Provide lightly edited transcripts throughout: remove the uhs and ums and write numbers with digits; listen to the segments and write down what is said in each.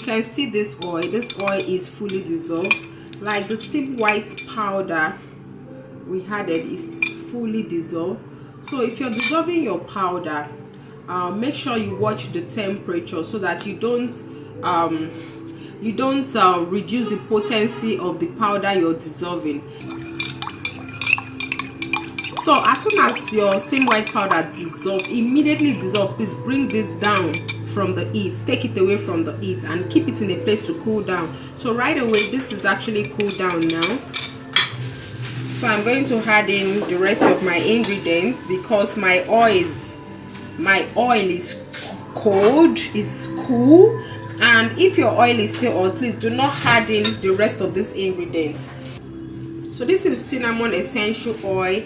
can see this oil. This oil is fully dissolved. Like the same white powder we had, it is fully dissolved. So if you're dissolving your powder, make sure you watch the temperature so that you don't reduce the potency of the powder you're dissolving. So as soon as your same white powder dissolve, immediately dissolve. Please bring this down from the heat, take it away from the heat and keep it in a place to cool down. So right away, this is actually cooled down now. So I'm going to add in the rest of my ingredients because my oil is cold, is cool. And if your oil is still hot, please do not add in the rest of this ingredients. So this is cinnamon essential oil.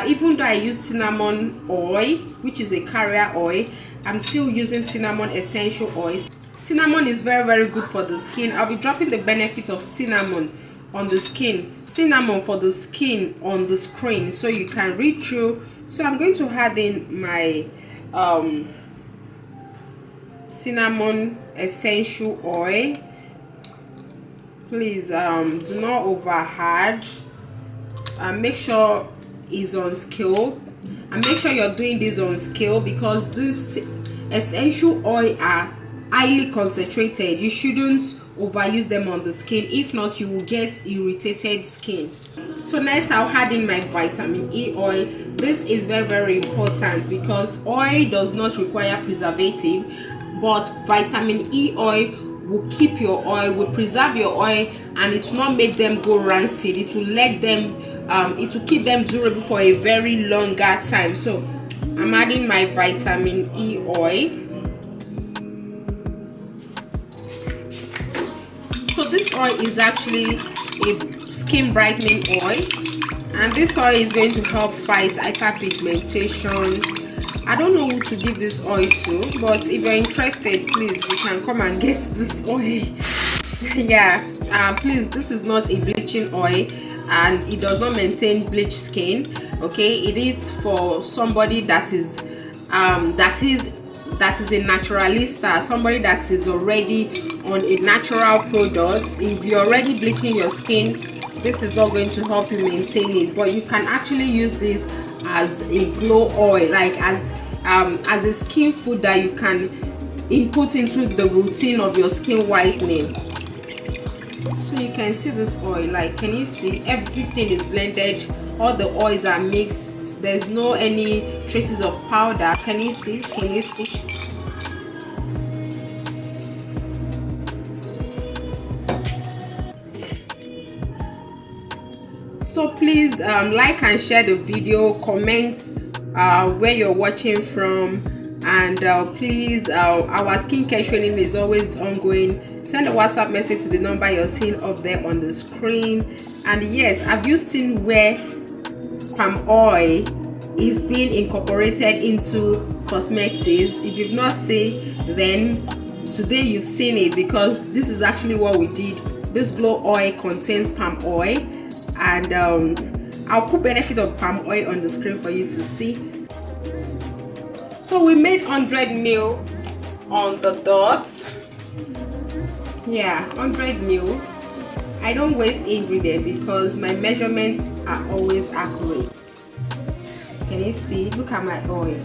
Even though I use cinnamon oil, which is a carrier oil, I'm still using cinnamon essential oil. Cinnamon is very, very good for the skin. I'll be dropping the benefit of cinnamon on the skin, cinnamon for the skin on the screen so you can read through. So I'm going to add in my cinnamon essential oil. Please do not over add. Make sure it's on scale, and make sure you're doing this on scale because this essential oil are highly concentrated. You shouldn't overuse them on the skin, if not you will get irritated skin. So next I'll add in my vitamin E oil. This is very, very important because oil does not require preservative, but vitamin E oil will keep your oil, will preserve your oil, and it will not make them go rancid. It will let them it will keep them durable for a very longer time. So I'm adding my vitamin E oil. So this oil is actually a skin brightening oil, and this oil is going to help fight hyperpigmentation. I don't know who to give this oil to, but if you're interested, please, you can come and get this oil. Yeah, please, this is not a bleaching oil and it does not maintain bleached skin. Okay, it is for somebody that is a naturalista, somebody that is already on a natural product. If you're already bleaching your skin, this is not going to help you maintain it, but you can actually use this as a glow oil, like as a skin food that you can input into the routine of your skin whitening. So you can see this oil, like, can you see everything is blended, all the oils are mixed, there's no any traces of powder. Can you see? Can you see? So please like and share the video, comment where you're watching from, and please, our skincare training is always ongoing. Send a WhatsApp message to the number you're seeing up there on the screen. And yes, have you seen where palm oil is being incorporated into cosmetics? If you've not seen, then today you've seen it, because this is actually what we did. This glow oil contains palm oil, and I'll put benefit of palm oil on the screen for you to see. So we made 100 ml on the dots. Yeah, 100 ml. I don't waste ingredient because my measurements are always accurate. Can you see? Look at my oil,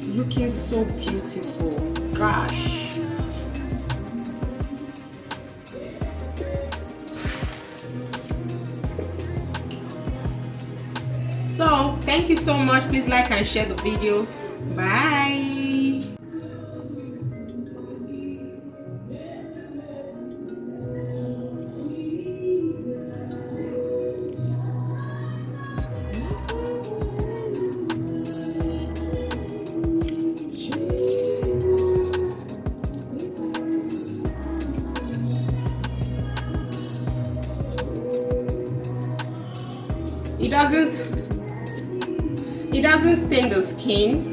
looking so beautiful. Gosh. So thank you so much. Please like and share the video. Bye. It doesn't stain the skin.